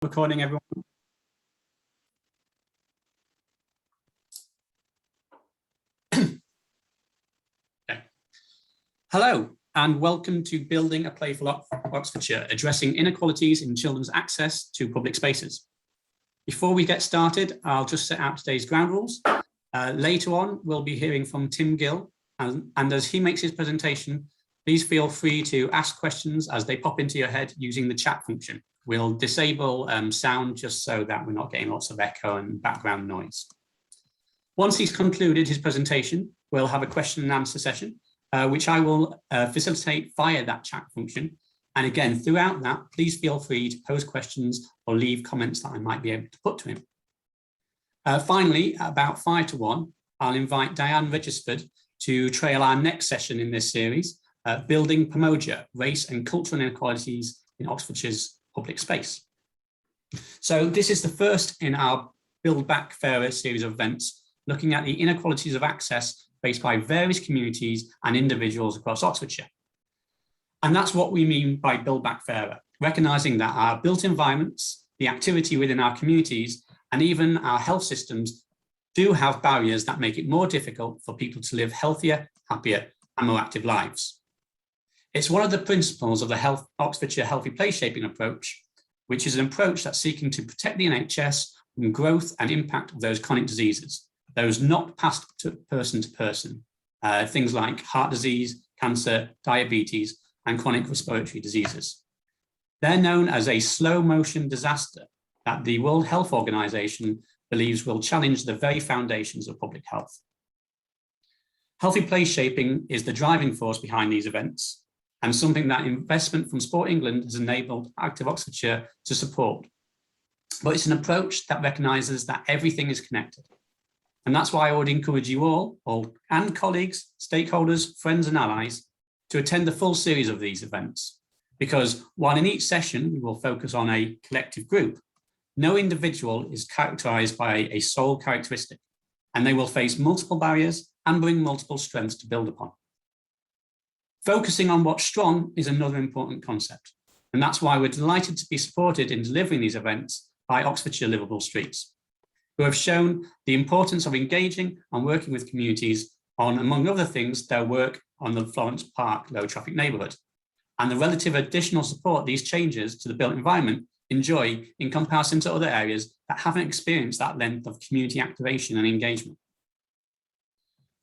Recording, everyone. Okay. Hello and welcome to Building a Playful Oxfordshire, addressing inequalities in children's access to public spaces. Before we get started, I'll just set out today's ground rules. Later on, we'll be hearing from Tim Gill, and as he makes his presentation, please feel free to ask questions as they pop into your head using the chat function. We'll disable sound just so that we're not getting lots of echo and background noise. Once he's concluded his presentation, we'll have a question and answer session, which I will facilitate via that chat function. And again, throughout that, please feel free to pose questions or leave comments that I might be able to put to him. Finally, about 5 to 1, I'll invite Diane Regisford to trail our next session in this series, Building Pomoja, Race and Cultural Inequalities in Oxfordshire's Public Space. So this is the first in our Build Back Fairer series of events, looking at the inequalities of access faced by various communities and individuals across Oxfordshire. And that's what we mean by Build Back Fairer, recognising that our built environments, the activity within our communities, and even our health systems do have barriers that make it more difficult for people to live healthier, happier, and more active lives. It's one of the principles of the Oxfordshire Healthy Place Shaping approach, which is an approach that's seeking to protect the NHS from growth and impact of those chronic diseases, those not passed to person, things like heart disease, cancer, diabetes, and chronic respiratory diseases. They're known as a slow motion disaster that the World Health Organization believes will challenge the very foundations of public health. Healthy place shaping is the driving force behind these events, and something that investment from Sport England has enabled Active Oxfordshire to support. But it's an approach that recognises that everything is connected. And that's why I would encourage you all and colleagues, stakeholders, friends and allies to attend the full series of these events. Because while in each session we will focus on a collective group, no individual is characterised by a sole characteristic, and they will face multiple barriers and bring multiple strengths to build upon. Focusing on what's strong is another important concept, and that's why we're delighted to be supported in delivering these events by Oxfordshire Liveable Streets, who have shown the importance of engaging and working with communities on, among other things, their work on the Florence Park low traffic neighbourhood, and the relative additional support these changes to the built environment enjoy in comparison to other areas that haven't experienced that length of community activation and engagement.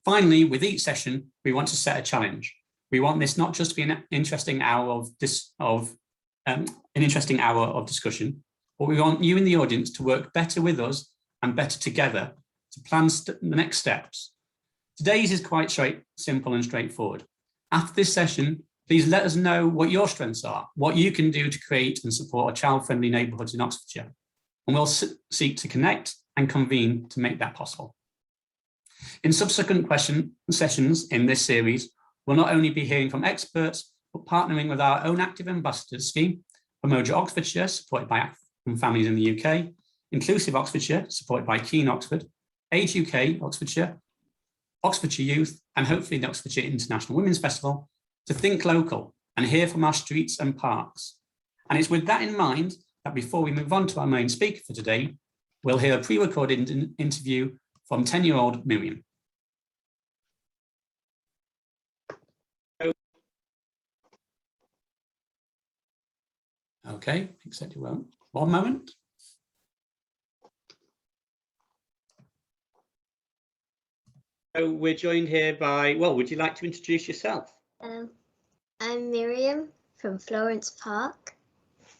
Finally, with each session, we want to set a challenge. We want this not just to be an interesting hour of discussion, but we want you in the audience to work better with us and better together to plan the next steps. Today's is quite simple and straightforward. After this session, please let us know what your strengths are, what you can do to create and support child-friendly neighbourhoods in Oxfordshire, and we'll seek to connect and convene to make that possible. In subsequent sessions in this series, we'll not only be hearing from experts, but partnering with our own active ambassadors scheme, Pomoja Oxfordshire, supported by African families in the UK, Inclusive Oxfordshire, supported by Keen Oxford, Age UK Oxfordshire, Oxfordshire Youth, and hopefully the Oxfordshire International Women's Festival, to think local and hear from our streets and parks. And it's with that in mind that before we move on to our main speaker for today, we'll hear a pre-recorded interview from 10-year-old Miriam. Okay, accept you won't. One moment. So we're joined here by, well, would you like to introduce yourself? I'm Miriam from Florence Park.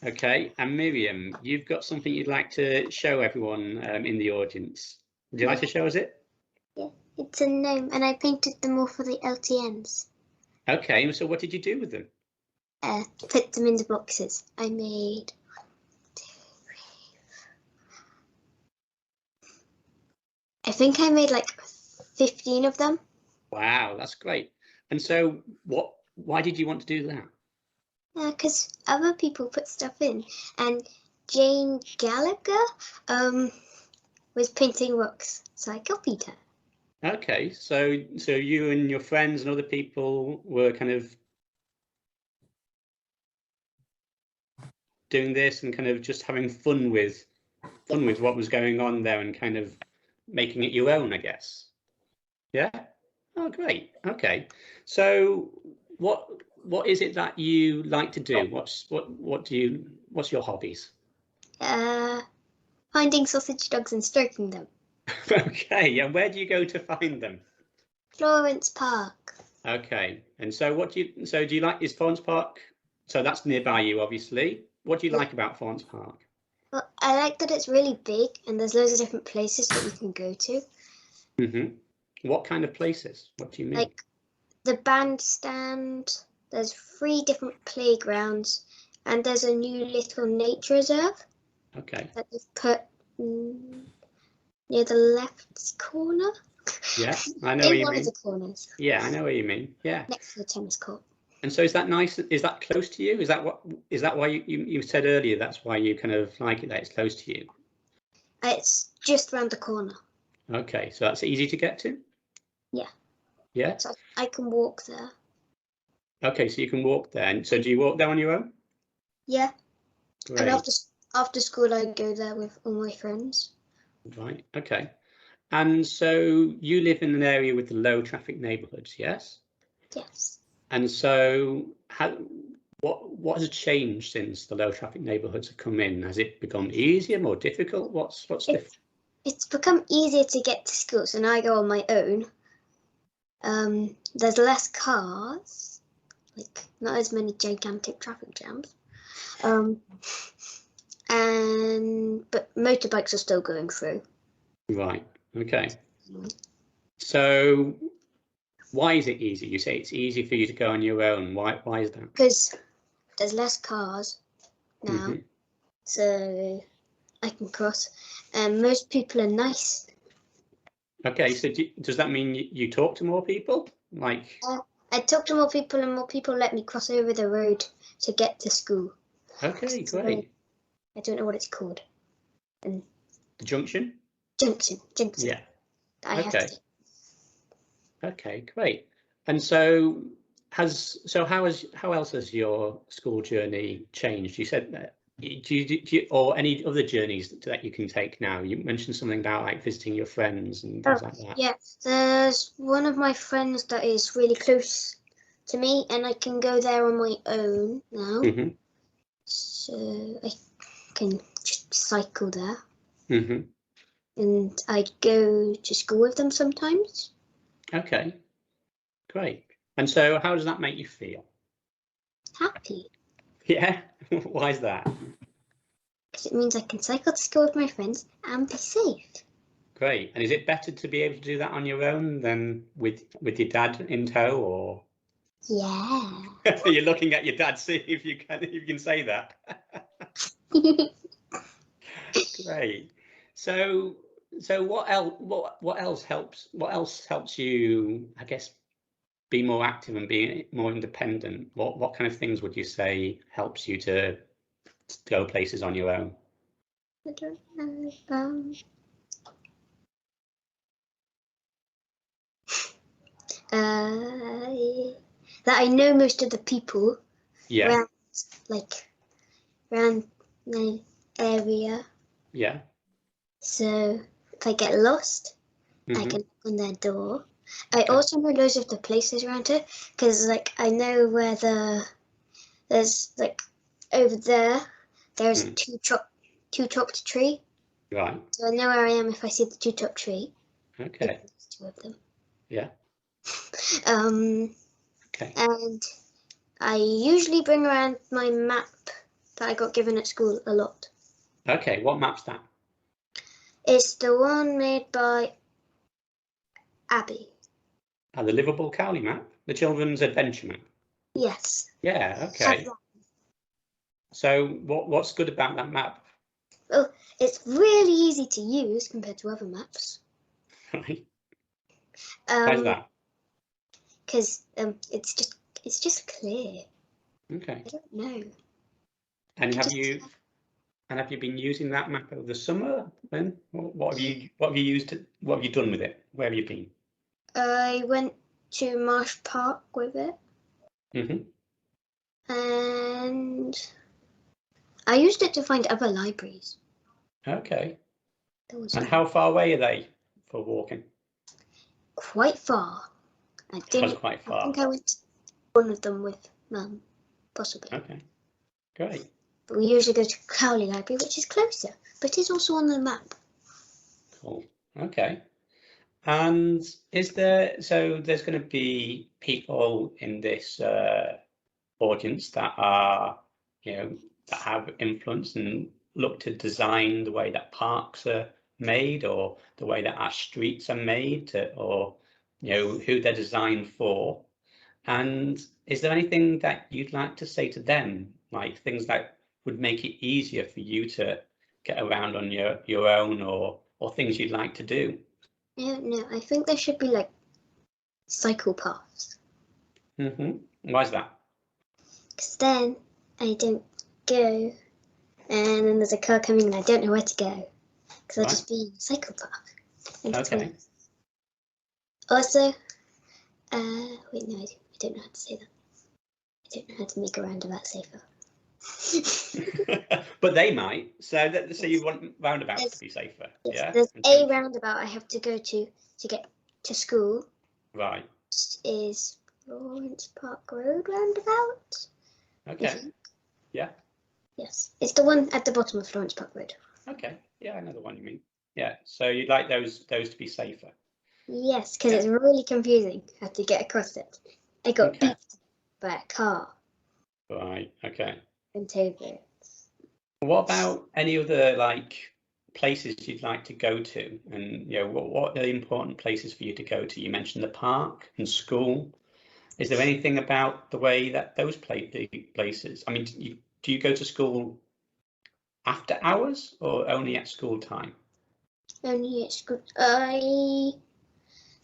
Okay, and Miriam, you've got something you'd like to show everyone in the audience. Would you like to show us it? Yeah, it's a gnome, and I painted them all for the LTNs. Okay, so what did you do with them? Put them in the boxes. I made 1, 2, 3. I think I made like 15 of them. Wow, that's great. And so why did you want to do that? Because other people put stuff in, and Jane Gallagher was painting rocks, so I copied her. Okay, so you and your friends and other people were kind of doing this and kind of just having fun with what was going on there and kind of making it your own, I guess. Yeah. Oh, great. Okay. So what is it that you like to do? What's your hobbies? Finding sausage dogs and stroking them. Okay. And where do you go to find them? Florence Park. Okay. And so do you like, is Florence Park, so that's nearby you, obviously. What do you like about Florence Park? Well, I like that it's really big and there's loads of different places that you can go to. What kind of places? What do you mean? Like the bandstand, there's 3 different playgrounds, and there's a new little nature reserve. Okay. That they've put near the left corner. Yeah, I know what you In one mean. of the corners. Yeah, I know what you mean. Yeah. Next to the tennis court. And so is that nice? Is that close to you? Is that why you said earlier that's why you kind of like it, that it's close to you? It's just around the corner. Okay, so that's easy to get to? Yeah. Yeah? So I can walk there. Okay, so you can walk there. And so do you walk there on your own? Yeah. Great. And after school I go there with all my friends. Right, okay. And so you live in an area with the low traffic neighbourhoods, yes? Yes. And so what has changed since the low traffic neighbourhoods have come in? Has it become easier, more difficult? What's different? It's become easier to get to school, so now I go on my own. There's less cars, like not as many gigantic traffic jams. But motorbikes are still going through. Right. Okay. So why is it easy? You say it's easy for you to go on your own. Why is that? Because there's less cars now, so I can cross, and most people are nice. Okay, so does that mean you talk to more people? Like, I talk to more people, and more people let me cross over the road to get to school. Okay, great. I don't know what it's called. The junction? Junction. Yeah. Okay. Okay, great. And so how else has your school journey changed? You said that do you or any other journeys that you can take now? You mentioned something about like visiting your friends and things like that. Yeah, there's one of my friends that is really close to me, and I can go there on my own now. So I can just cycle there. And I go to school with them sometimes. Okay, great. And so how does that make you feel? Happy. Yeah, why is that? Because it means I can cycle to school with my friends and be safe. Great. And is it better to be able to do that on your own than with your dad in tow, or? Yeah. You're looking at your dad, see if you can say that. Great. So what else helps you, I guess, be more active and be more independent? What kind of things would you say helps you to go places on your own? I don't know. That I know most of the people. Yeah. Around my area. Yeah. So if I get lost, I can knock on their door. I also know loads of the places around it, because I know where there's over there's two-topped tree. Right. So I know where I am if I see the two-topped tree. Okay. There's 2 of them. Yeah. Okay. And I usually bring around my map that I got given at school a lot. Okay, what map's that? It's the one made by Abby. The Liveable Cowley map? The Children's Adventure map? Yes. Yeah, okay. So what's good about that map? Well, it's really easy to use compared to other maps. Right. Why's that? Because it's just clear. Okay. I don't know. And have you been using that map over the summer then? What have you done with it? Where have you been? I went to Marsh Park with it. And I used it to find other libraries. Okay. And how far away are they for walking? Quite far. I think I went to one of them with Mum, possibly. Okay, great. But we usually go to Cowley Library, which is closer, but it's also on the map. Cool. Okay. And there's going to be people in this audience that are, that have influence and look to design the way that parks are made, or the way that our streets are made, or who they're designed for. And is there anything that you'd like to say to them, like things that would make it easier for you to get around on your own, or things you'd like to do? No, I think there should be like cycle paths. Why is that? Because then I don't go, and then there's a car coming and I don't know where to go. Because I'll just be in a cycle path. Okay. Also, wait, no, I don't know how to say that. I don't know how to make a roundabout safer. But they might. So you want roundabouts to be safer? Yes, yeah. There's a roundabout I have to go to get to school. Right. Which is Florence Park Road roundabout. Okay. Yeah. Yes, it's the one at the bottom of Florence Park Road. Okay. Yeah, I know the one you mean. Yeah. So you'd like those to be safer? Yes, because it's really confusing how to get across it. I got beat by a car. Right. Okay. And over it. What about any other places you'd like to go to, and what are the important places for you to go to? You mentioned the park and school. Is there anything about the way that those places? I mean, do you go to school after hours or only at school time? Only at school.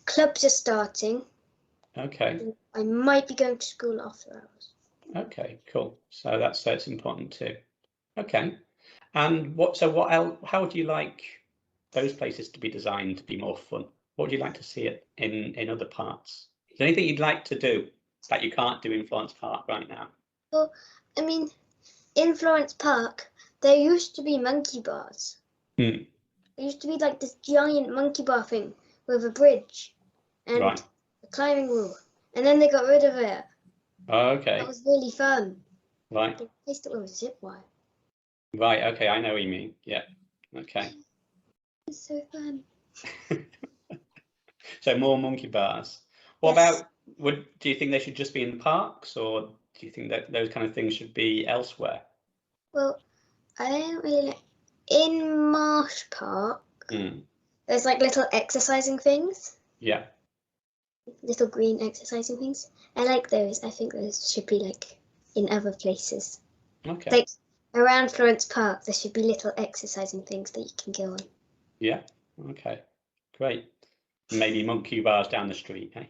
Clubs are starting. Okay. I might be going to school after hours. Okay, cool. So that's important too. Okay. And what else? How would you like those places to be designed to be more fun? What would you like to see it in other parts? Is there anything you'd like to do that you can't do in Florence Park right now? Well, I mean, in Florence Park, there used to be monkey bars. There used to be like this giant monkey bar thing with a bridge and a climbing wall, and then they got rid of it. Okay. That was really fun. Right. They replaced it with a zip wire. Right. Okay, I know what you mean. Yeah. Okay. It's so fun. So more monkey bars. What about? Do you think they should just be in parks, or do you think that those kind of things should be elsewhere? Well, I don't really. In Marsh Park, there's like little exercising things. Yeah. Little green exercising things. I like those. I think those should be like in other places. Okay. Like around Florence Park, there should be little exercising things that you can go on. Yeah. Okay. Great. Maybe monkey bars down the street, eh?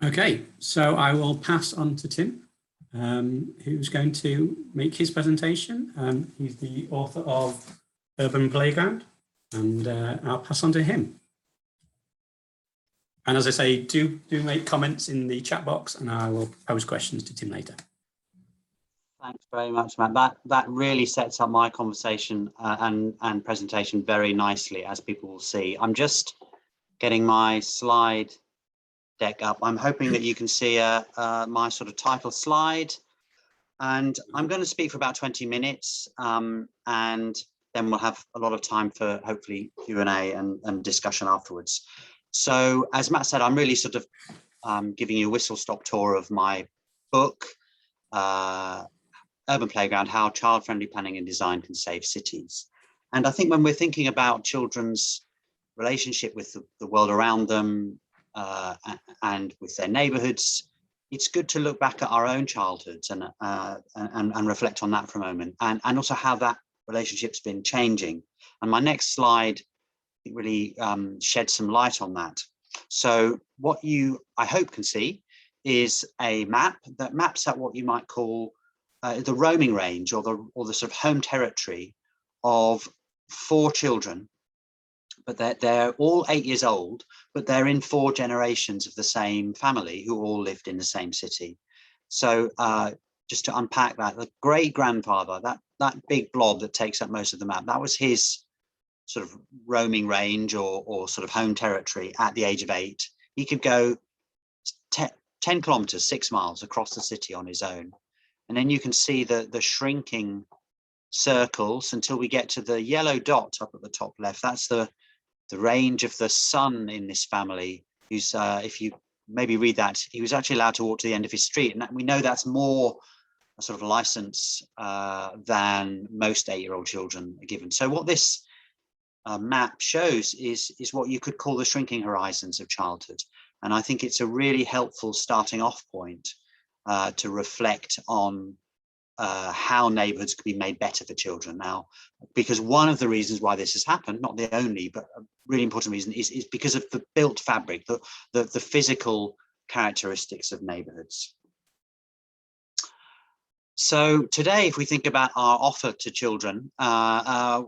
Okay, so I will pass on to Tim, who's going to make his presentation. He's the author of Urban Playground, and I'll pass on to him. And as I say, do make comments in the chat box, and I will pose questions to Tim later. Thanks very much, Matt. That really sets up my conversation and presentation very nicely, as people will see. I'm just getting my slide deck up. I'm hoping that you can see my sort of title slide, and I'm going to speak for about 20 minutes, and then we'll have a lot of time for hopefully Q&A and discussion afterwards. So as Matt said, I'm really sort of giving you a whistle-stop tour of my book, Urban Playground, How Child-Friendly Planning and Design Can Save Cities. And I think when we're thinking about children's relationship with the world around them and with their neighbourhoods, it's good to look back at our own childhoods and reflect on that for a moment, and also how that relationship's been changing. And my next slide really sheds some light on that. So what you, I hope, can see is a map that maps out what you might call the roaming range, or the sort of home territory of 4 children but they're all 8 years old, but they're in 4 generations of the same family who all lived in the same city. So just to unpack that, the great grandfather, that big blob that takes up most of the map, that was his sort of roaming range or sort of home territory at the age of 8. He could go 10 kilometers, 6 miles across the city on his own. And then you can see the shrinking circles until we get to the yellow dot up at the top left. That's the range of the son in this family, who's, if you maybe read that, he was actually allowed to walk to the end of his street. And we know that's more a sort of license than most 8-year-old children are given. So what this map shows is what you could call the shrinking horizons of childhood. And I think it's a really helpful starting off point to reflect on how neighbourhoods could be made better for children now, because one of the reasons why this has happened, not the only, but a really important reason, is because of the built fabric, the physical characteristics of neighbourhoods. So today, if we think about our offer to children and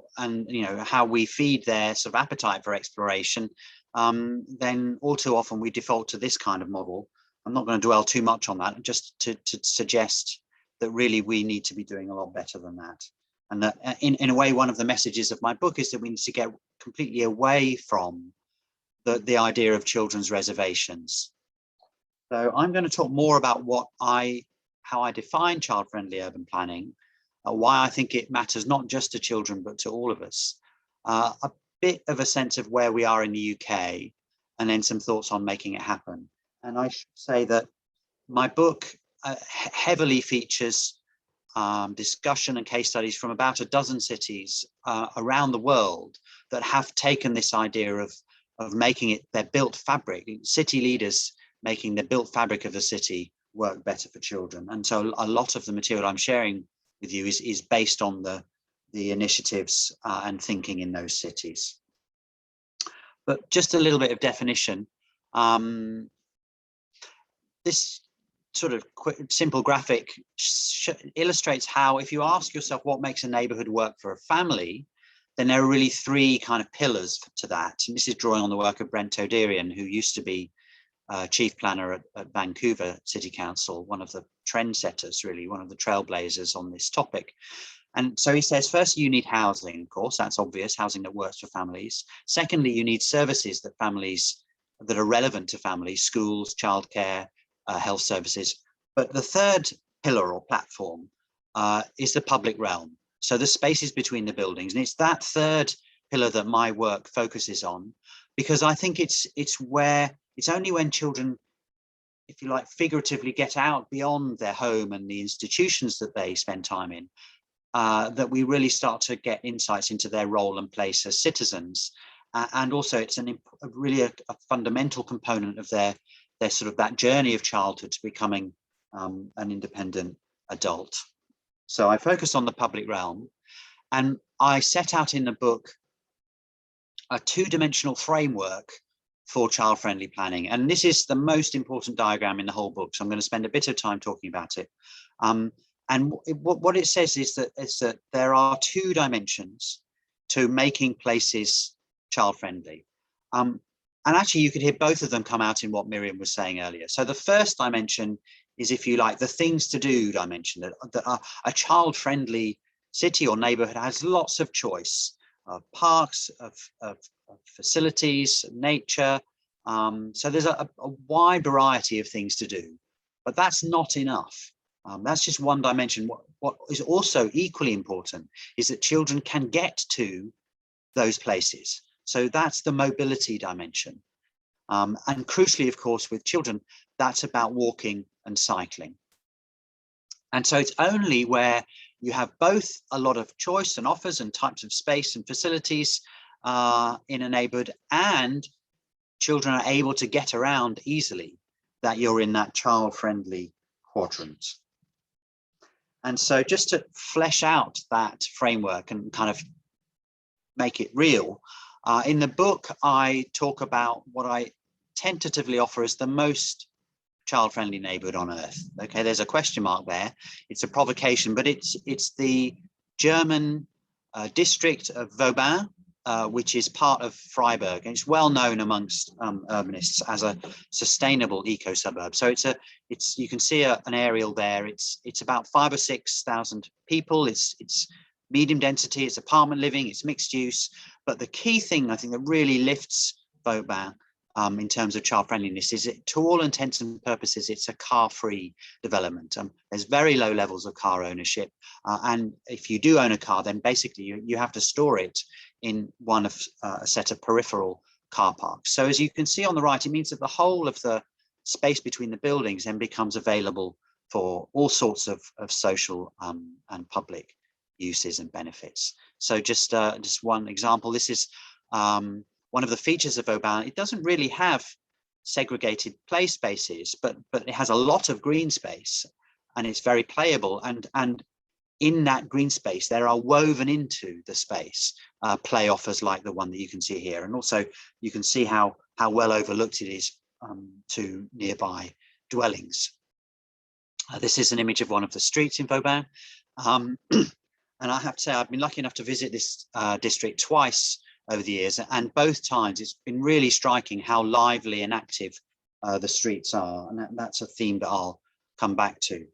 how we feed their sort of appetite for exploration, then all too often we default to this kind of model. I'm not going to dwell too much on that, just to suggest that really we need to be doing a lot better than that. And that in a way, one of the messages of my book is that we need to get completely away from the idea of children's reservations. So I'm going to talk more about how I define child-friendly urban planning, why I think it matters not just to children, but to all of us, a bit of a sense of where we are in the UK, and then some thoughts on making it happen. And I should say that my book heavily features discussion and case studies from about a dozen cities around the world that have taken this idea of making it their built fabric, city leaders making the built fabric of the city work better for children. And so a lot of the material I'm sharing with you is based on the initiatives and thinking in those cities. But just a little bit of definition. This sort of simple graphic illustrates how, if you ask yourself what makes a neighborhood work for a family, then there are really 3 kind of pillars to that. And this is drawing on the work of Brent Toderian, who used to be chief planner at Vancouver City Council, one of the trendsetters, really, one of the trailblazers on this topic. And so he says, first, you need housing, of course, that's obvious, housing that works for families. Secondly, you need services that are relevant to families, schools, childcare, health services. But the third pillar or platform is the public realm. So the spaces between the buildings. And it's that third pillar that my work focuses on, because I think it's only when children, if you like, figuratively get out beyond their home and the institutions that they spend time in, that we really start to get insights into their role and place as citizens. And also it's really a fundamental component of their sort of that journey of childhood to becoming an independent adult. So I focus on the public realm, and I set out in the book a 2-dimensional framework for child-friendly planning. And this is the most important diagram in the whole book, so I'm going to spend a bit of time talking about it. And what it says is that there are 2 dimensions to making places child-friendly. And actually, you could hear both of them come out in what Miriam was saying earlier. So the first dimension is, if you like, the things to do dimension, that a child-friendly city or neighborhood has lots of choice of parks, of facilities, nature. So there's a wide variety of things to do, but that's not enough. That's just one dimension. What is also equally important is that children can get to those places. So that's the mobility dimension. And crucially, of course, with children, that's about walking and cycling. And so it's only where you have both a lot of choice and offers and types of space and facilities in a neighborhood, and children are able to get around easily, that you're in that child-friendly quadrant. And so just to flesh out that framework and kind of make it real, in the book, I talk about what I tentatively offer as the most child-friendly neighborhood on earth. Okay, there's a question mark there. It's a provocation, but it's the German district of Vauban which is part of Freiburg, and it's well known amongst urbanists as a sustainable eco suburb. So you can see an aerial there. It's about 5,000 or 6,000 people. It's medium density. It's apartment living. It's mixed use. But the key thing I think that really lifts Vauban in terms of child friendliness is to all intents and purposes, it's a car-free development. There's very low levels of car ownership. And if you do own a car, then basically you have to store it in one of a set of peripheral car parks. So as you can see on the right, it means that the whole of the space between the buildings then becomes available for all sorts of social and public uses and benefits. So just one example, this is one of the features of Vauban. It doesn't really have segregated play spaces, but it has a lot of green space, and it's very playable. And in that green space, there are woven into the space play offers like the one that you can see here. And also you can see how well overlooked it is to nearby dwellings. This is an image of one of the streets in Vauban. And I have to say, I've been lucky enough to visit this district twice over the years, and both times it's been really striking how lively and active the streets are, and that's a theme that I'll come back to.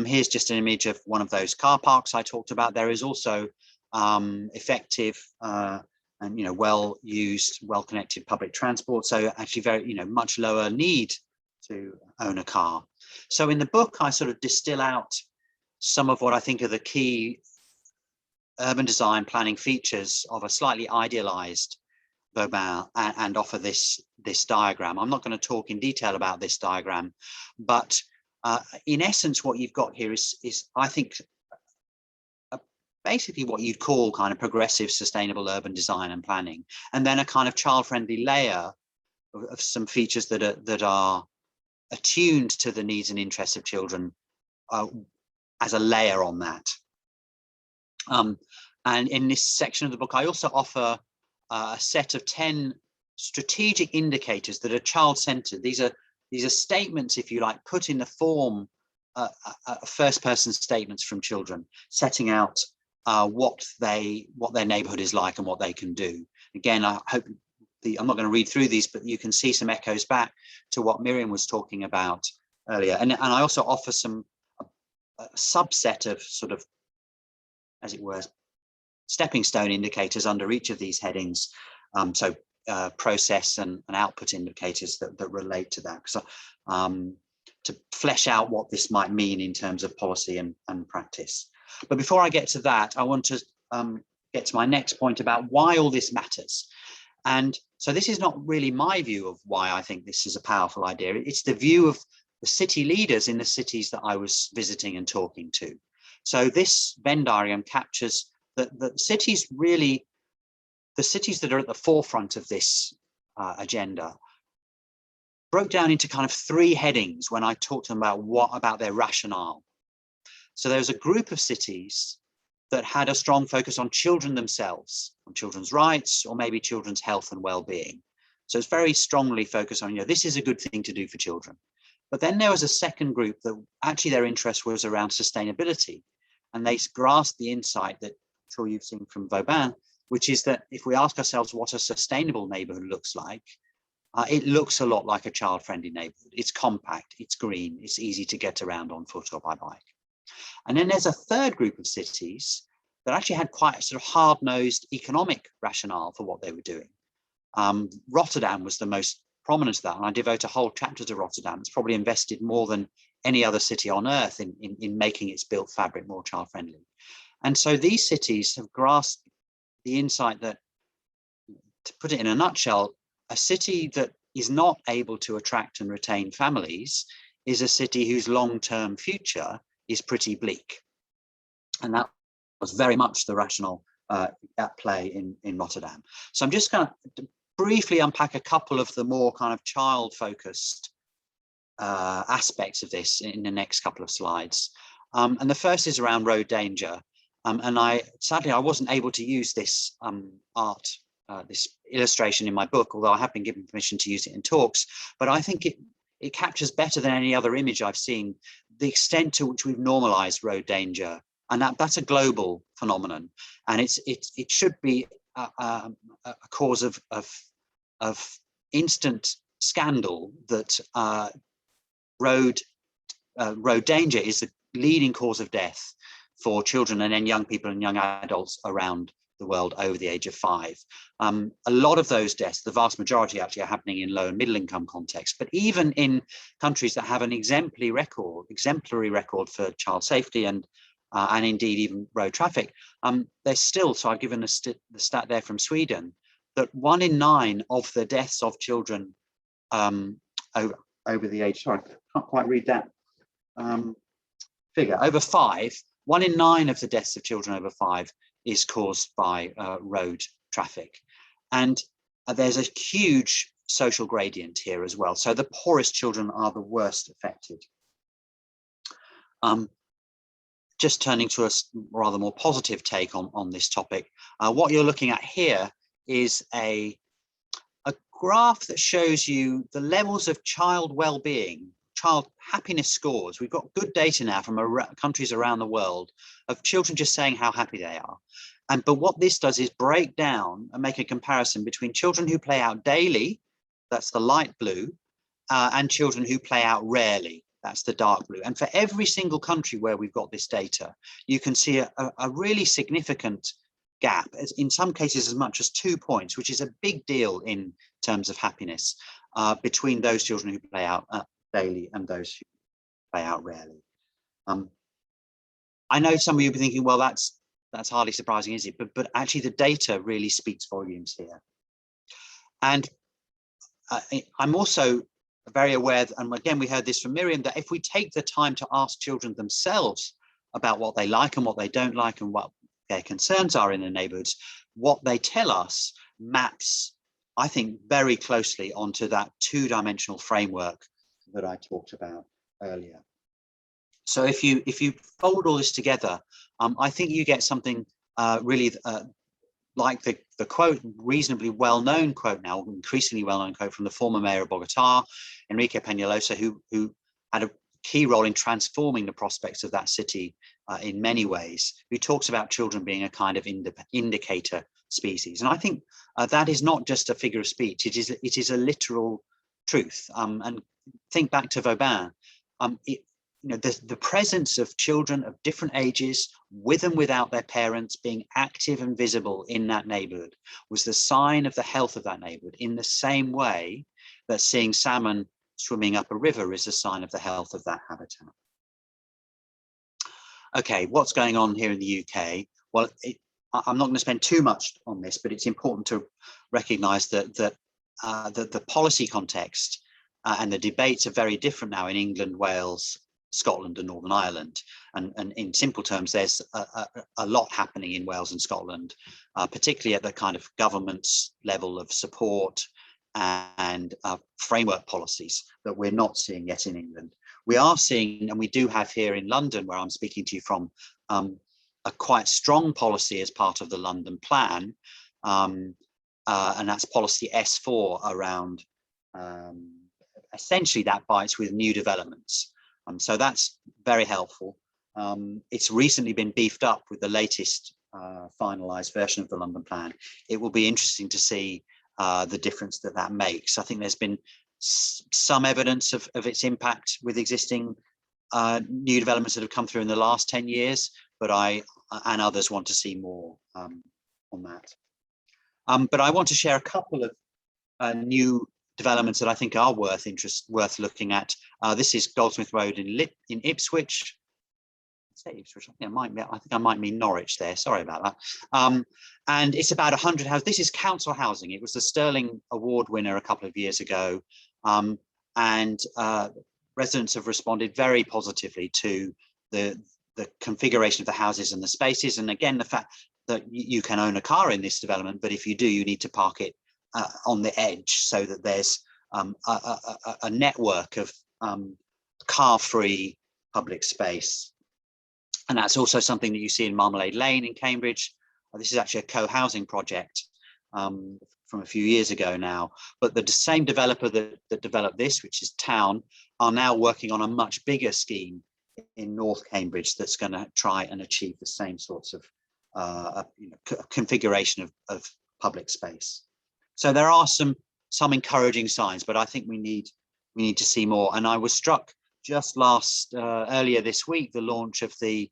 Here's just an image of one of those car parks I talked about. There is also effective and well-used, well-connected public transport, so actually very much lower need to own a car. So in the book I sort of distill out some of what I think are the key urban design planning features of a slightly idealized Vauban and offer this diagram. I'm not going to talk in detail about this diagram, but in essence, what you've got here is I think, basically what you'd call kind of progressive, sustainable urban design and planning, and then a kind of child-friendly layer of some features that are attuned to the needs and interests of children as a layer on that. And in this section of the book, I also offer a set of 10 strategic indicators that are child-centered. These are statements, if you like, put in the form first-person statements from children, setting out what their neighbourhood is like and what they can do. Again, I hope I'm not going to read through these, but you can see some echoes back to what Miriam was talking about earlier. And I also offer a subset of sort of, as it were, stepping stone indicators under each of these headings. So process and output indicators that relate to that. So to flesh out what this might mean in terms of policy and practice. But before I get to that, I want to get to my next point about why all this matters. And so this is not really my view of why I think this is a powerful idea. It's the view of the city leaders in the cities that I was visiting and talking to. So this Venn diagram captures the cities really, the cities that are at the forefront of this agenda, broke down into kind of 3 headings when I talked to them about their rationale. So there's a group of cities that had a strong focus on children themselves, on children's rights, or maybe children's health and well-being. So it's very strongly focused on, this is a good thing to do for children. But then there was a second group that actually their interest was around sustainability. And they grasped the insight that I'm sure you've seen from Vauban, which is that if we ask ourselves what a sustainable neighborhood looks like, it looks a lot like a child-friendly neighborhood. It's compact, it's green, it's easy to get around on foot or by bike. And then there's a third group of cities that actually had quite a sort of hard-nosed economic rationale for what they were doing. Rotterdam was the most prominent of that, and I devote a whole chapter to Rotterdam. It's probably invested more than any other city on earth in making its built fabric more child-friendly. And so these cities have grasped the insight that, to put it in a nutshell, a city that is not able to attract and retain families is a city whose long-term future is pretty bleak. And that was very much the rationale at play in Rotterdam. So I'm just going to briefly unpack a couple of the more kind of child-focused aspects of this in the next couple of slides. And the first is around road danger. And sadly, I wasn't able to use this this illustration in my book, although I have been given permission to use it in talks. But I think it captures better than any other image I've seen the extent to which we've normalized road danger. And that's a global phenomenon. And it should be a cause of instant scandal that road danger is the leading cause of death for children and then young people and young adults around the world over the age of 5. A lot of those deaths, the vast majority actually, are happening in low and middle income contexts, but even in countries that have an exemplary record for child safety and indeed even road traffic, there's still, so I've given the stat there from Sweden, that 1 in 9 of the deaths of children over the age, sorry, I can't quite read that figure, over 5, 1 in 9 of the deaths of children over 5 is caused by road traffic. And there's a huge social gradient here as well. So the poorest children are the worst affected. Just turning to a rather more positive take on this topic, what you're looking at here is a graph that shows you the levels of child well-being, child happiness scores. We've got good data now from countries around the world of children just saying how happy they are. But what this does is break down and make a comparison between children who play out daily, that's the light blue, and children who play out rarely, that's the dark blue. And for every single country where we've got this data, you can see a really significant gap, in some cases as much as 2 points, which is a big deal in terms of happiness, between those children who play out daily and those who play out rarely. I know some of you will be thinking, well, that's hardly surprising, is it? But actually the data really speaks volumes here. And I'm also very aware, and again, we heard this from Miriam, that if we take the time to ask children themselves about what they like and what they don't like and what their concerns are in the neighbourhoods, what they tell us maps, I think, very closely onto that 2-dimensional framework that I talked about earlier. So if you fold all this together, I think you get something really like the quote, reasonably well-known quote now, increasingly well-known quote from the former mayor of Bogota, Enrique Peñalosa, who had a key role in transforming the prospects of that city in many ways, who talks about children being a kind of indicator species. And I think that is not just a figure of speech, it is a literal truth. And think back to Vauban. The presence of children of different ages, with and without their parents, being active and visible in that neighbourhood was the sign of the health of that neighbourhood, in the same way that seeing salmon swimming up a river is a sign of the health of that habitat. Okay, what's going on here in the UK? Well, I'm not going to spend too much on this, but it's important to recognise that the policy context and the debates are very different now in England, Wales, Scotland and Northern Ireland. And in simple terms, there's a lot happening in Wales and Scotland, particularly at the kind of government's level of support and framework policies that we're not seeing yet in England. We are seeing, and we do have here in London, where I'm speaking to you from, a quite strong policy as part of the London plan, and that's policy S4 around essentially that bites with new developments. So that's very helpful. It's recently been beefed up with the latest finalised version of the London plan. It will be interesting to see the difference that makes. I think there's been some evidence of its impact with existing new developments that have come through in the last 10 years, but I and others want to see more on that. But I want to share a couple of new developments that I think are worth looking at. This is Goldsmith Road in Ipswich. I think I might mean Norwich there. Sorry about that. And it's about 100 houses. This is council housing. It was the Sterling Award winner a couple of years ago, and residents have responded very positively to the configuration of the houses and the spaces. And again, the fact that you can own a car in this development, but if you do, you need to park it on the edge so that there's a network of car-free public space. And that's also something that you see in Marmalade Lane in Cambridge. This is actually a co-housing project from a few years ago now. But the same developer that developed this, which is Town, are now working on a much bigger scheme in North Cambridge that's going to try and achieve the same sorts of configuration of public space. So there are some encouraging signs, but I think we need to see more. And I was struck just earlier this week, the launch of the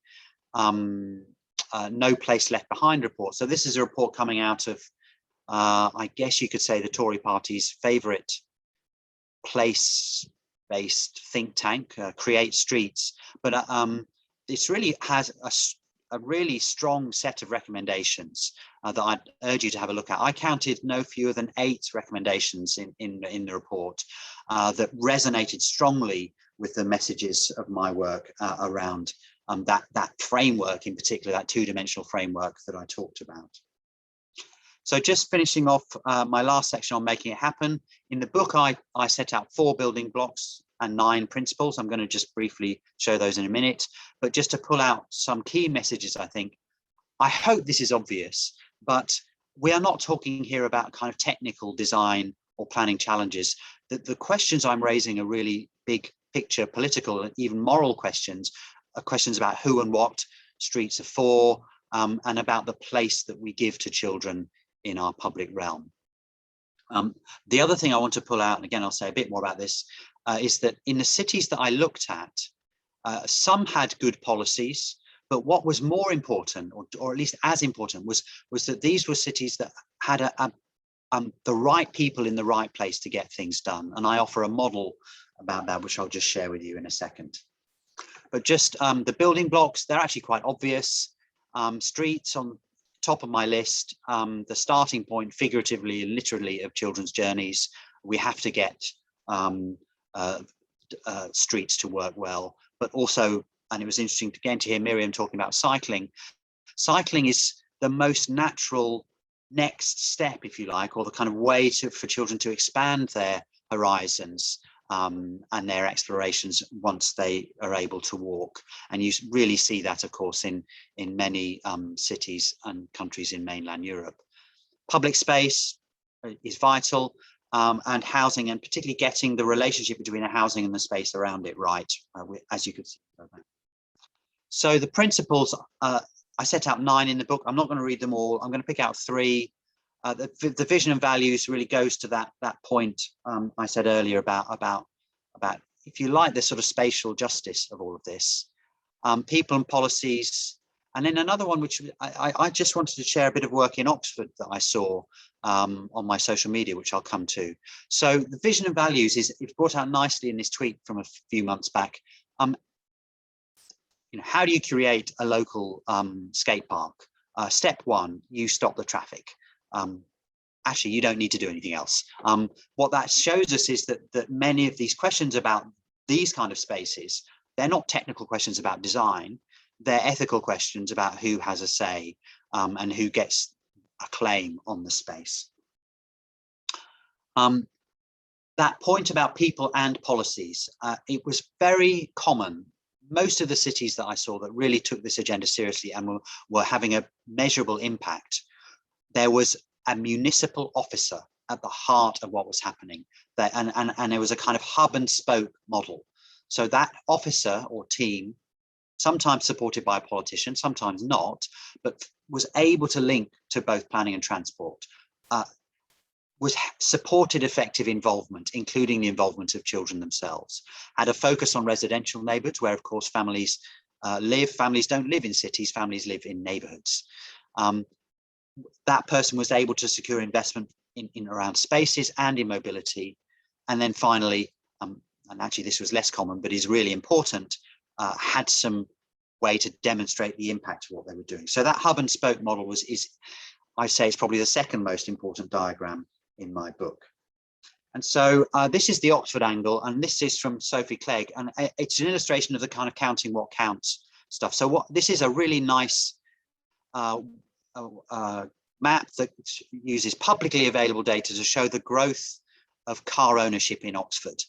No Place Left Behind report. So this is a report coming out of, I guess you could say, the Tory party's favourite place-based think tank, Create Streets. But this really has a really strong set of recommendations that I'd urge you to have a look at. I counted no fewer than 8 recommendations in the report that resonated strongly with the messages of my work around that framework, in particular, that 2-dimensional framework that I talked about. So just finishing off my last section on making it happen. In the book, I set out 4 building blocks and 9 principles. I'm going to just briefly show those in a minute, but just to pull out some key messages, I hope this is obvious, but we are not talking here about kind of technical design or planning challenges. The questions I'm raising are really big picture, political and even moral questions, questions about who and what streets are for, and about the place that we give to children in our public realm. The other thing I want to pull out, and again, I'll say a bit more about this, is that in the cities that I looked at, some had good policies, but what was more important, or at least as important, was that these were cities that had the right people in the right place to get things done. And I offer a model about that, which I'll just share with you in a second. But just the building blocks, they're actually quite obvious. Streets on top of my list, the starting point, figuratively and literally, of children's journeys. We have to get streets to work well, but also, and it was interesting again to hear Miriam talking about cycling. Cycling is the most natural next step, if you like, or the kind of way for children to expand their horizons and their explorations once they are able to walk. And you really see that, of course, in many cities and countries in mainland Europe. Public space is vital, and housing, and particularly getting the relationship between the housing and the space around it right, as you could see. So the principles, I set out 9 in the book. I'm not going to read them all. I'm going to pick out 3. The vision and values really goes to that point I said earlier about, if you like, the sort of spatial justice of all of this. People and policies. And then another one, which I just wanted to share a bit of work in Oxford that I saw on my social media, which I'll come to. So the vision and values it's brought out nicely in this tweet from a few months back. How do you create a local skate park? Step 1, you stop the traffic. Actually, you don't need to do anything else. What that shows us is that many of these questions about these kind of spaces, they're not technical questions about design. They're ethical questions about who has a say and who gets a claim on the space. That point about people and policies, it was very common. Most of the cities that I saw that really took this agenda seriously and were having a measurable impact, there was a municipal officer at the heart of what was happening there, and there was a kind of hub and spoke model. So that officer or team, sometimes supported by a politician, sometimes not, but was able to link to both planning and transport, supported effective involvement, including the involvement of children themselves, had a focus on residential neighbourhoods where, of course, families live. Families don't live in cities, families live in neighbourhoods. That person was able to secure investment in around spaces and in mobility. And then finally, and actually this was less common, but is really important, had some way to demonstrate the impact of what they were doing. So that hub and spoke model I say, it's probably the second most important diagram in my book. And so this is the Oxford angle, and this is from Sophie Clegg, and it's an illustration of the kind of counting what counts stuff. So this is a really nice map that uses publicly available data to show the growth of car ownership in Oxford.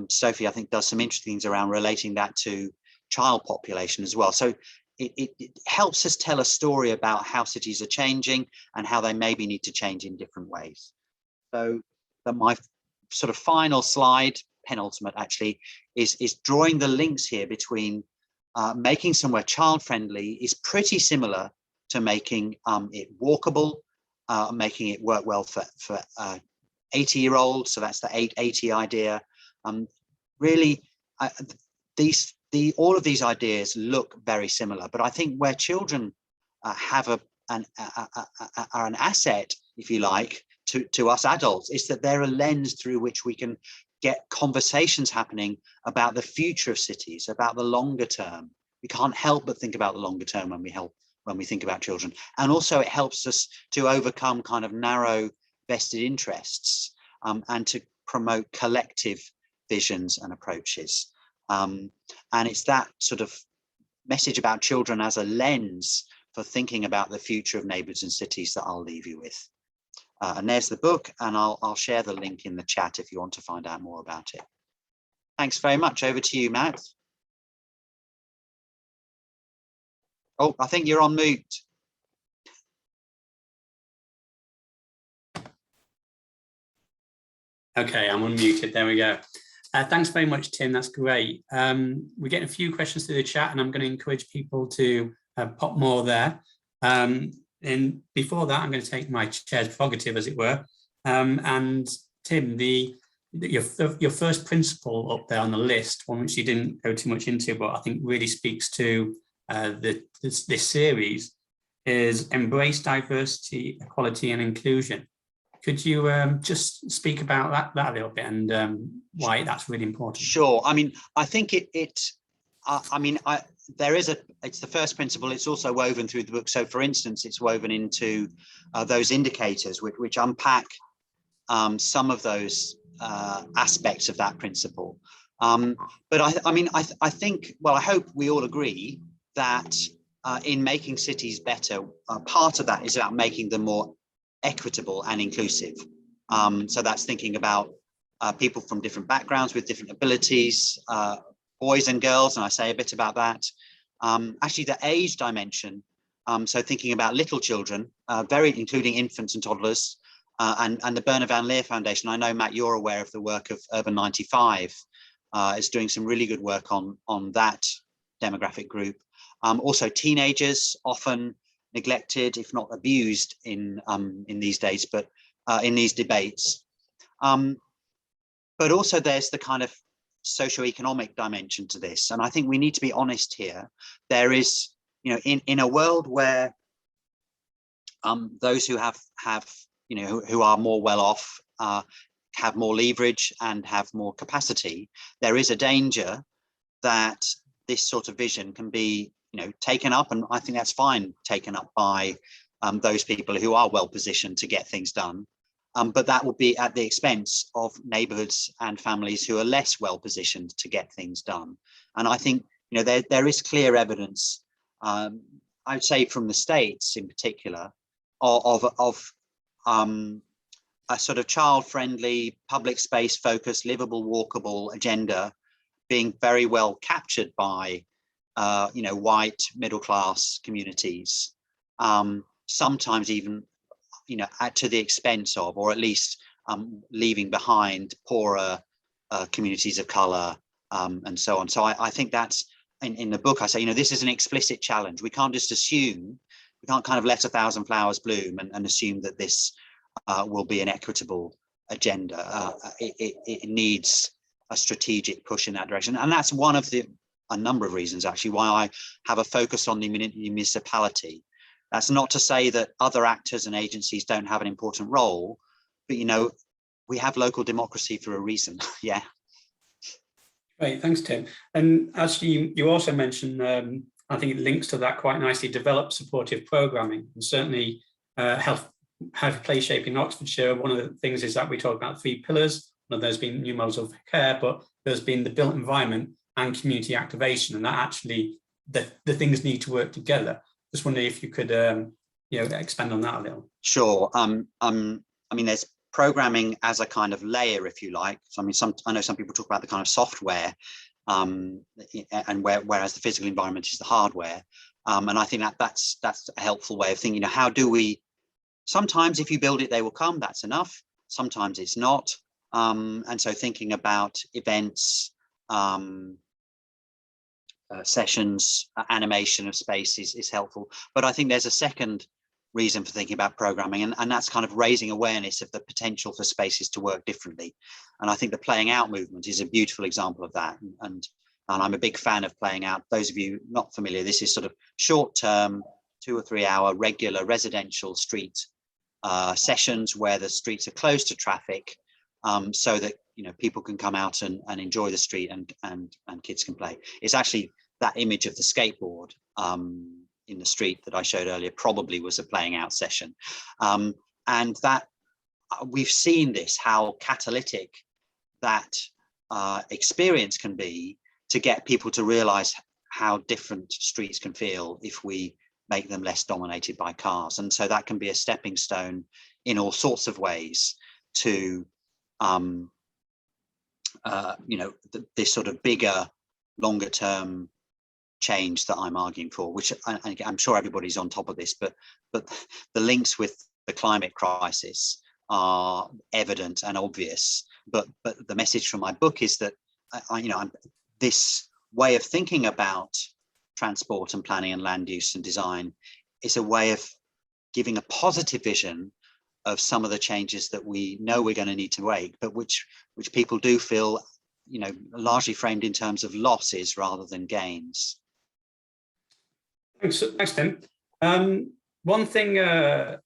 Sophie, I think, does some interesting things around relating that to child population as well. So it helps us tell a story about how cities are changing and how they maybe need to change in different ways. So my sort of final slide, penultimate actually, is drawing the links here between making somewhere child friendly is pretty similar to making it walkable, making it work well for 80-year-olds. So that's the 880 idea. Really, all of these ideas look very similar, but I think where children are an asset, if you like, to us adults, is that they're a lens through which we can get conversations happening about the future of cities, about the longer term. We can't help but think about the longer term when we think about children. And also it helps us to overcome kind of narrow vested interests and to promote collective visions and approaches. And it's that sort of message about children as a lens for thinking about the future of neighbourhoods and cities that I'll leave you with. And there's the book, and I'll share the link in the chat if you want to find out more about it. Thanks very much. Over to you, Matt. Oh, I think you're on mute. Okay, I'm unmuted. There we go. Thanks very much, Tim. That's great. We're getting a few questions through the chat, and I'm going to encourage people to pop more there. And before that, I'm going to take my chair's prerogative, as it were. And Tim, your first principle up there on the list, one which you didn't go too much into, but I think really speaks to this series, is embrace diversity, equality, and inclusion. Could you just speak about that a little bit and why that's really important? Sure. I mean, I think it's the first principle. It's also woven through the book. So, for instance, it's woven into those indicators which unpack some of those aspects of that principle. But I think, well, I hope we all agree that in making cities better, part of that is about making them more equitable and inclusive. So that's thinking about people from different backgrounds with different abilities, boys and girls, and I say a bit about that. Actually, the age dimension, so thinking about little children, including infants and toddlers, and the Bernard Van Leer Foundation. I know, Matt, you're aware of the work of Urban 95, is doing some really good work on that demographic group. Also, teenagers, often neglected, if not abused, in these days, but in these debates. But also, there's the kind of socioeconomic dimension to this, and I think we need to be honest here. There is, in a world where those who have who are more well off have more leverage and have more capacity, there is a danger that this sort of vision can be taken up, and I think that's fine, taken up by those people who are well positioned to get things done. But that will be at the expense of neighbourhoods and families who are less well positioned to get things done. And I think there is clear evidence, I would say from the States in particular, of a sort of child-friendly, public space focused, livable, walkable agenda being very well captured by white middle class communities, sometimes even to the expense of, or at least leaving behind poorer communities of colour, and so on. So I think that's in the book. I say this is an explicit challenge. We can't just assume, we can't kind of let 1,000 flowers bloom and assume that this will be an equitable agenda. It needs a strategic push in that direction, and that's one of a number of reasons actually why I have a focus on the municipality. That's not to say that other actors and agencies don't have an important role, but we have local democracy for a reason. Yeah. Great, thanks, Tim. And actually, you also mentioned, I think it links to that quite nicely, develop supportive programming, and certainly how to play shaping Oxfordshire. One of the things is that we talk about 3 pillars. There's been new models of care, but there's been the built environment and community activation, and that actually the things need to work together. Just wondering if you could expand on that a little. Sure. There's programming as a kind of layer, if you like. So I know some people talk about the kind of software, and whereas the physical environment is the hardware. And I think that's a helpful way of thinking. How do we? Sometimes if you build it, they will come. That's enough. Sometimes it's not. And so thinking about events, sessions, animation of space is helpful. But I think there's a second reason for thinking about programming, and that's kind of raising awareness of the potential for spaces to work differently. And I think the playing out movement is a beautiful example of that. And I'm a big fan of playing out. Those of you not familiar, this is sort of short-term, 2 or 3 hour regular residential street sessions where the streets are closed to traffic, so that people can come out and enjoy the street, and kids can play. It's actually that image of the skateboard in the street that I showed earlier probably was a playing out session, and that we've seen this, how catalytic that experience can be to get people to realize how different streets can feel if we make them less dominated by cars. And so that can be a stepping stone in all sorts of ways to this sort of bigger, longer term change that I'm arguing for, which I'm sure everybody's on top of this, but the links with the climate crisis are evident and obvious. But the message from my book is that this way of thinking about transport and planning and land use and design is a way of giving a positive vision of some of the changes that we know we're going to need to make, but which people do feel, largely framed in terms of losses rather than gains. Thanks, Tim. One thing that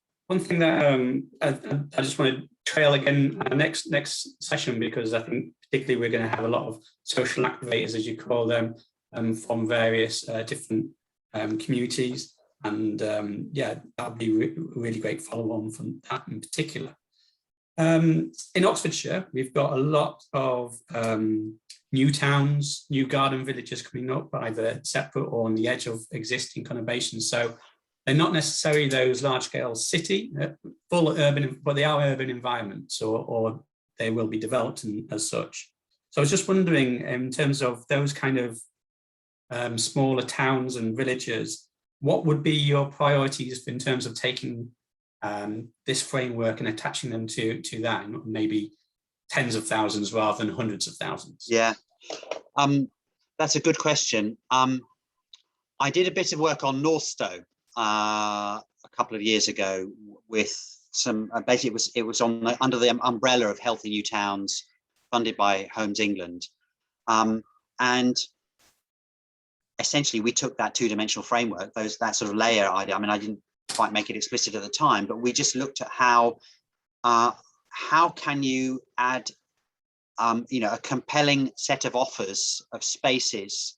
I just want to trail again next session, because I think particularly we're going to have a lot of social activators, as you call them, from various different communities, and that'll be really great follow on from that in particular. In Oxfordshire, we've got a lot of new towns, new garden villages coming up, either separate or on the edge of existing conurbations. So they're not necessarily those large-scale city, full urban, but they are urban environments, or they will be developed as such. So I was just wondering, in terms of those kind of smaller towns and villages, what would be your priorities in terms of taking this framework and attaching them to that, and maybe tens of thousands rather than hundreds of thousands? Yeah, that's a good question. I did a bit of work on Northstowe a couple of years ago with some, basically it was on under the umbrella of Healthy New Towns, funded by Homes England, and essentially we took that two-dimensional framework, that sort of layer idea. I mean, I didn't quite make it explicit at the time, but we just looked at how can you add a compelling set of offers of spaces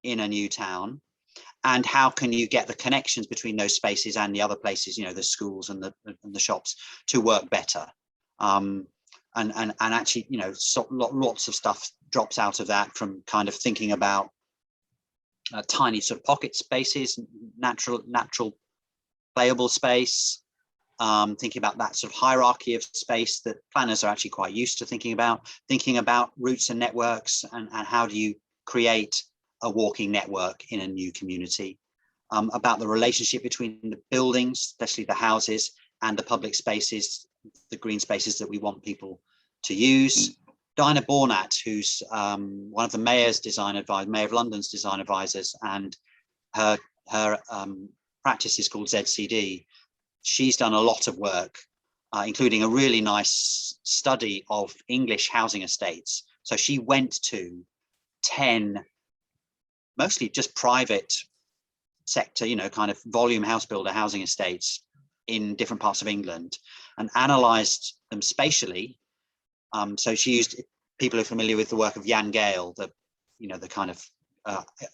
in a new town, and how can you get the connections between those spaces and the other places, the schools and the shops, to work better. And actually, lots of stuff drops out of that, from kind of thinking about tiny sort of pocket spaces, natural playable space, thinking about that sort of hierarchy of space that planners are actually quite used to thinking about routes and networks, and how do you create a walking network in a new community, about the relationship between the buildings, especially the houses, and the public spaces, the green spaces that we want people to use. Dinah Bornat, who's one of the Mayor's design advisors, Mayor of London's design advisors, and her practice is called ZCD. She's done a lot of work, including a really nice study of English housing estates. So she went to 10, mostly just private sector, kind of volume house builder housing estates in different parts of England, and analysed them spatially. So she used, people who are familiar with the work of Jan Gehl, the kind of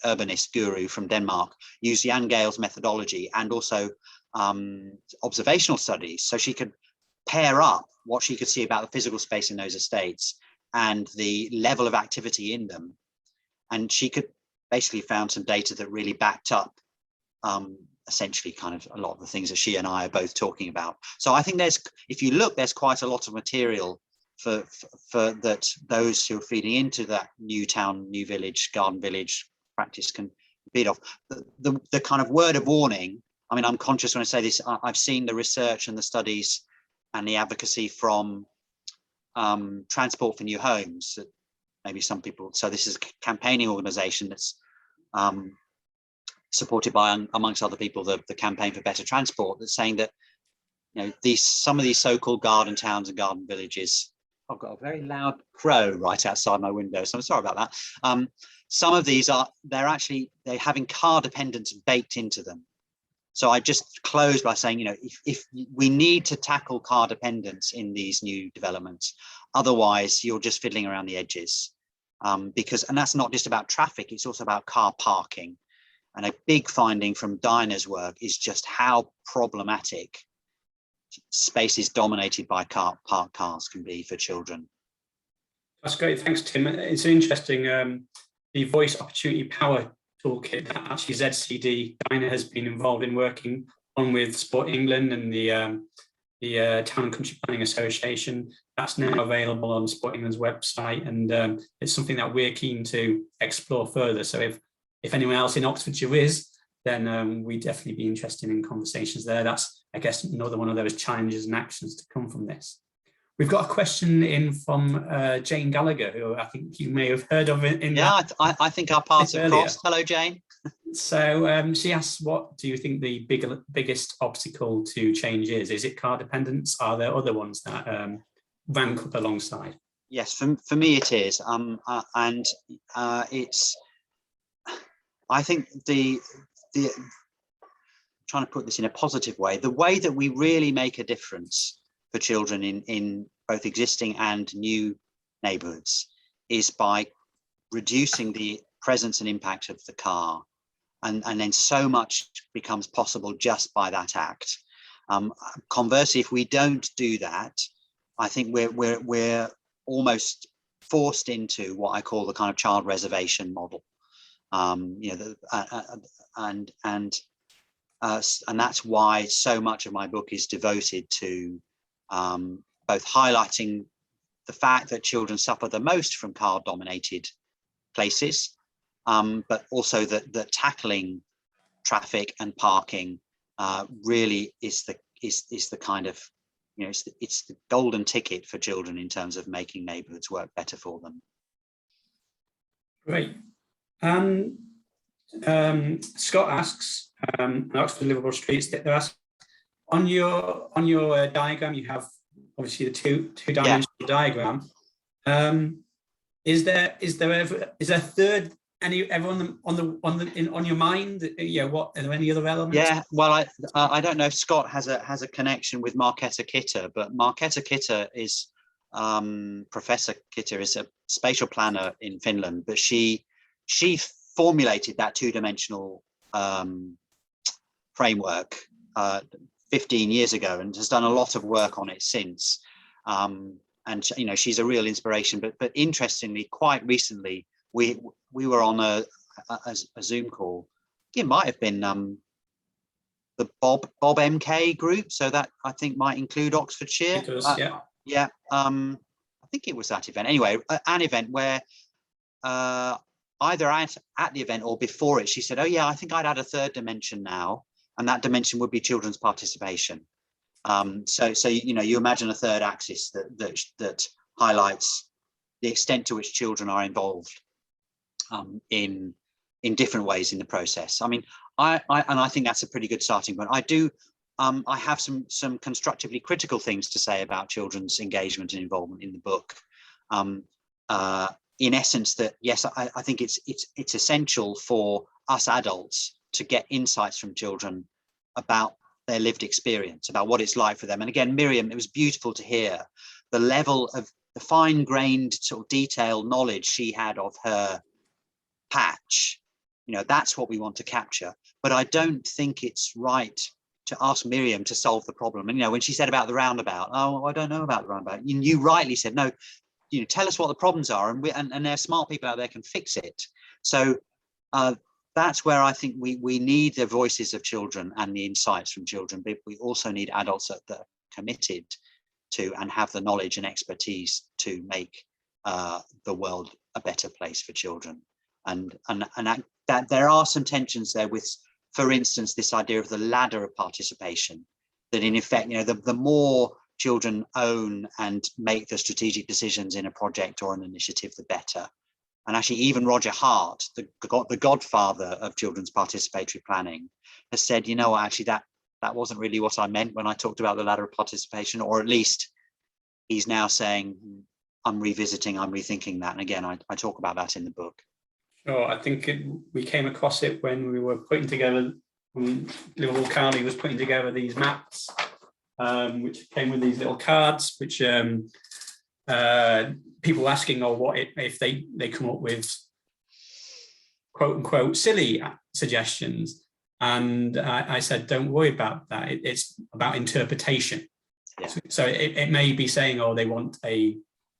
urbanist guru from Denmark, used Jan Gehl's methodology and also observational studies, so she could pair up what she could see about the physical space in those estates and the level of activity in them. And she could basically found some data that really backed up essentially kind of a lot of the things that she and I are both talking about. So I think if you look, there's quite a lot of material for that those who are feeding into that new town, new village, garden village practice can feed off. The kind of word of warning, I mean, I'm conscious when I say this, I've seen the research and the studies and the advocacy from Transport for New Homes, that maybe some people, so this is a campaigning organization that's supported by, amongst other people, the Campaign for Better Transport, that's saying that, you know, some of these so-called garden towns and garden villages. I've got a very loud crow right outside my window, so I'm sorry about that. Some of these they're having car dependence baked into them. So I just close by saying, you know, if we need to tackle car dependence in these new developments, otherwise you're just fiddling around the edges. And that's not just about traffic, it's also about car parking. And a big finding from Dinah's work is just how problematic spaces dominated by parked cars can be for children. That's great, thanks Tim. It's interesting, the Voice Opportunity Power Toolkit that actually ZCD Dinah has been involved in working on with Sport England and the Town and Country Planning Association. That's now available on Sport England's website, and it's something that we're keen to explore further. So if anyone else in Oxfordshire is, then we'd definitely be interested in conversations there. That's, I guess, another one of those challenges and actions to come from this. We've got a question in from Jane Gallagher, who I think you may have heard of. I think our paths have crossed. Hello, Jane. So she asks, what do you think the biggest obstacle to change is? Is it car dependence? Are there other ones that rank up alongside? Yes, for me it is. It's, I think the trying to put this in a positive way, the way that we really make a difference for children in both existing and new neighbourhoods is by reducing the presence and impact of the car, and then so much becomes possible just by that act. Conversely, if we don't do that, I think we're almost forced into what I call the kind of child reservation model. You know, and that's why so much of my book is devoted to both highlighting the fact that children suffer the most from car-dominated places, but also that tackling traffic and parking really is the kind of, you know, it's the golden ticket for children in terms of making neighbourhoods work better for them. Great. Scott asks, Oxford Liveable Streets, they're asking, on your diagram, you have obviously the two-dimensional diagram. Is there a third? Ever on your mind? Yeah. What are there any other elements? Yeah. Well, I don't know if Scott has a connection with Marketa Kitter, but Marketa Kitter is Professor Kitter is a spatial planner in Finland, but she formulated that two-dimensional framework 15 years ago and has done a lot of work on it since. And you know, she's a real inspiration. But interestingly, quite recently, we were on a Zoom call. It might have been the Bob MK group, so that I think might include Oxfordshire. It does, yeah. Yeah. I think it was that event. Anyway, an event where either at the event or before it, she said, "Oh yeah, I think I'd add a third dimension now, and that dimension would be children's participation." So you know, you imagine a third axis that highlights the extent to which children are involved in different ways in the process. I mean, I think that's a pretty good starting point. I have some constructively critical things to say about children's engagement and involvement in the book. In essence, that yes, I think it's essential for us adults to get insights from children about their lived experience, about what it's like for them. And again, Miriam, it was beautiful to hear the level of the fine-grained sort of detailed knowledge she had of her patch. You know, that's what we want to capture. But I don't think it's right to ask Miriam to solve the problem. And you know, when she said about the roundabout, oh, I don't know about the roundabout. You rightly said, no, you know, tell us what the problems are, and there are smart people out there can fix it. So that's where I think we need the voices of children and the insights from children, but we also need adults that are committed to and have the knowledge and expertise to make the world a better place for children. And that there are some tensions there with, for instance, this idea of the ladder of participation, that in effect, you know, the more children own and make the strategic decisions in a project or an initiative, the better. And actually, even Roger Hart, the godfather of children's participatory planning, has said, you know, actually that wasn't really what I meant when I talked about the ladder of participation, or at least he's now saying, I'm rethinking that. And again, I talk about that in the book. Sure, I think we came across it when we were putting together, when Liverpool County was putting together these maps, which came with these little cards, which people asking, or what if they come up with quote unquote silly suggestions. And I said, don't worry about that. It's about interpretation. Yeah. So it may be saying, oh, they want a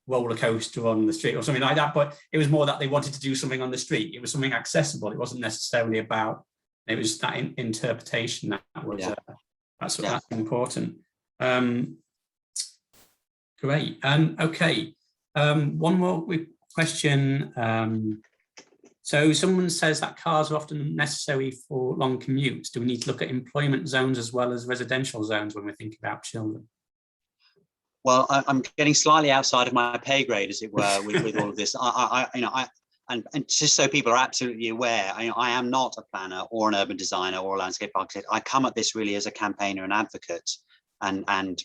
roller coaster on the street or something like that, but it was more that they wanted to do something on the street. It was something accessible. It wasn't necessarily about, it was that interpretation that was, that's important. Great. Okay. One more question. So someone says that cars are often necessary for long commutes. Do we need to look at employment zones as well as residential zones when we're thinking about children? Well, I'm getting slightly outside of my pay grade, as it were, with all of this. And just so people are absolutely aware, I am not a planner or an urban designer or a landscape architect. I come at this really as a campaigner and advocate and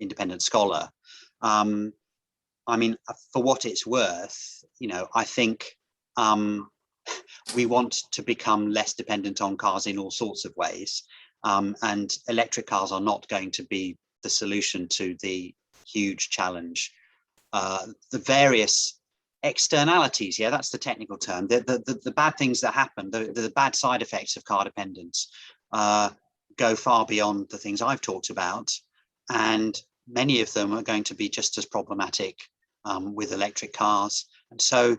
independent scholar. I mean, for what it's worth, I think we want to become less dependent on cars in all sorts of ways, and electric cars are not going to be the solution to the huge challenge. The various externalities, that's the technical term, the bad things that happen, the bad side effects of car dependence go far beyond the things I've talked about, and many of them are going to be just as problematic with electric cars. And so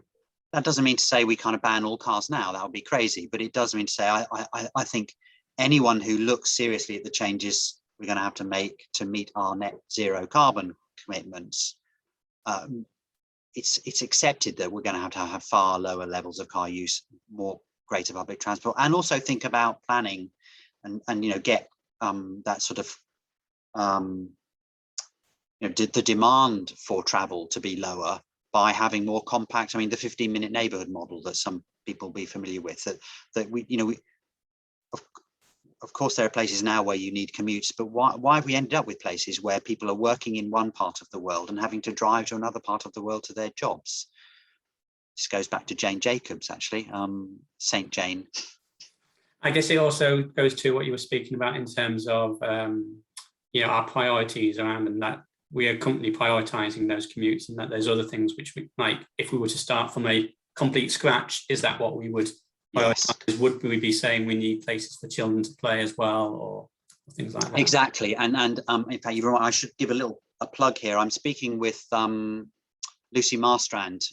that doesn't mean to say we kind of ban all cars now. That would be crazy. But it does mean to say I think anyone who looks seriously at the changes we're going to have to make to meet our net zero carbon commitments, it's accepted that we're going to have far lower levels of car use, more greater public transport, and also think about planning and get that sort of the demand for travel to be lower by having more compact. I mean, the 15-minute neighbourhood model that some people will be familiar with, that we of course there are places now where you need commutes, but why have we ended up with places where people are working in one part of the world and having to drive to another part of the world to their jobs? This goes back to Jane Jacobs, actually, Saint Jane. I guess it also goes to what you were speaking about in terms of our priorities around, and that we are currently prioritising those commutes, and that there's other things which we, like, if we were to start from a complete scratch, is that what we would prioritise? Yes. Would we be saying we need places for children to play as well, or things like that? Exactly. And in fact, you're right, I should give a plug here. I'm speaking with Lucy Marstrand,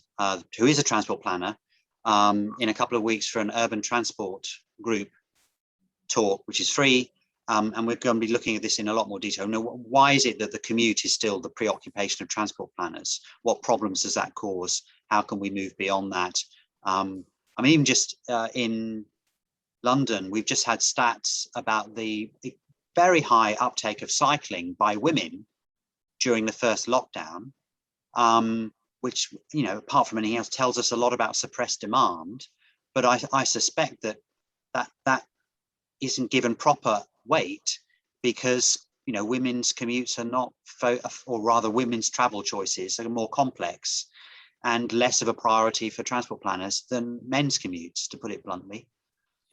who is a transport planner, in a couple of weeks for an urban transport group talk, which is free. And we're going to be looking at this in a lot more detail. Why is it that the commute is still the preoccupation of transport planners? What problems does that cause? How can we move beyond that? I mean, even just in London, we've just had stats about the very high uptake of cycling by women during the first lockdown, which, apart from anything else, tells us a lot about suppressed demand. But I suspect that isn't given proper weight because women's commutes are not, or rather women's travel choices are more complex and less of a priority for transport planners than men's commutes, to put it bluntly.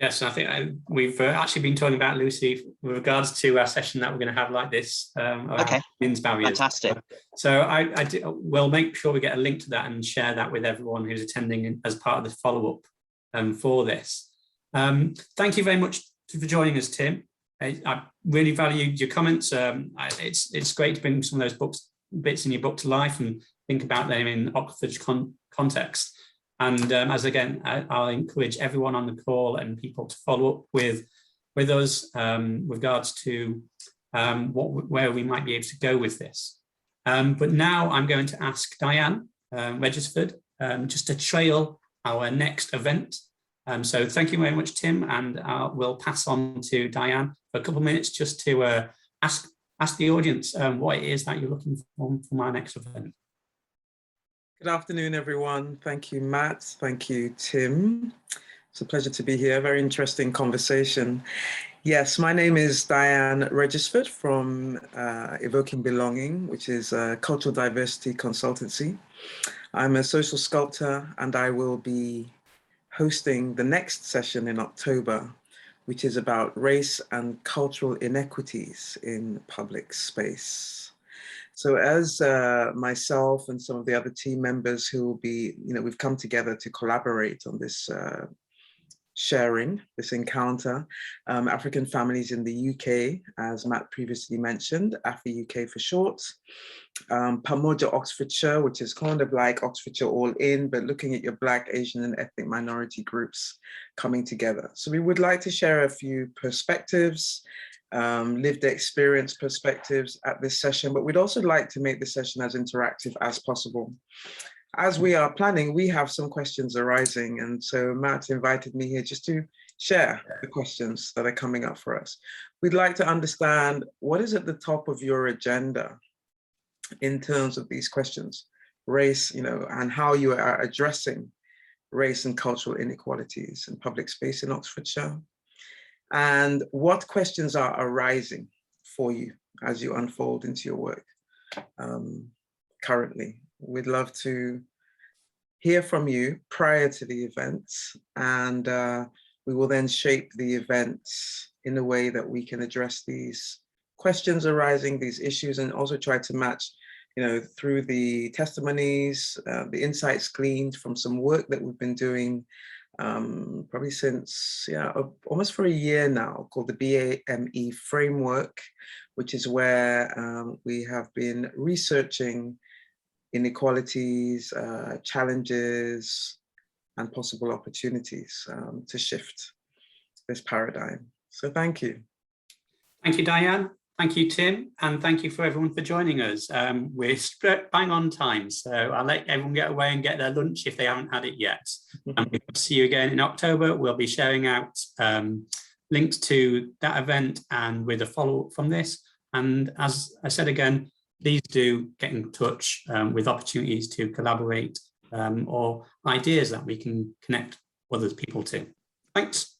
Yes, I think we've actually been talking about, Lucy, with regards to our session that we're going to have like this. Okay, men's barriers. Fantastic. So we'll make sure we get a link to that and share that with everyone who's attending as part of the follow-up for this. Thank you very much for joining us, Tim. I really valued your comments. It's great to bring some of those bits in your book to life and think about them in Oxford's context. And I'll encourage everyone on the call and people to follow up with us with regards to where we might be able to go with this. But now I'm going to ask Diane Regisford just to trail our next event. So thank you very much, Tim, and we'll pass on to Diane for a couple of minutes just to ask the audience what it is that you're looking for from our next event. Good afternoon, everyone. Thank you, Matt. Thank you, Tim. It's a pleasure to be here. Very interesting conversation. Yes, my name is Diane Regisford from Evoking Belonging, which is a cultural diversity consultancy. I'm a social sculptor, and I will be hosting the next session in October, which is about race and cultural inequities in public space. So as myself and some of the other team members who will be, we've come together to collaborate on this sharing, this encounter, African families in the UK, as Matt previously mentioned, AFRI UK for short, Pamoja Oxfordshire, which is kind of like Oxfordshire all in, but looking at your Black, Asian and ethnic minority groups coming together. So we would like to share a few perspectives, lived experience perspectives at this session, but we'd also like to make the session as interactive as possible. As we are planning, we have some questions arising, and so Matt invited me here just to share the questions that are coming up for us. We'd like to understand what is at the top of your agenda in terms of these questions, race, and how you are addressing race and cultural inequalities in public space in Oxfordshire. And what questions are arising for you as you unfold into your work currently. We'd love to hear from you prior to the events, and we will then shape the events in a way that we can address these questions arising, these issues, and also try to match, through the testimonies, the insights gleaned from some work that we've been doing probably since, almost for a year now, called the BAME framework, which is where we have been researching inequalities, challenges, and possible opportunities to shift this paradigm. So thank you. Thank you, Diane. Thank you, Tim. And thank you for everyone for joining us. We're bang on time, so I'll let everyone get away and get their lunch if they haven't had it yet. And we'll see you again in October. We'll be sharing out links to that event and with a follow-up from this. And as I said again, please do get in touch with opportunities to collaborate or ideas that we can connect other people to. Thanks.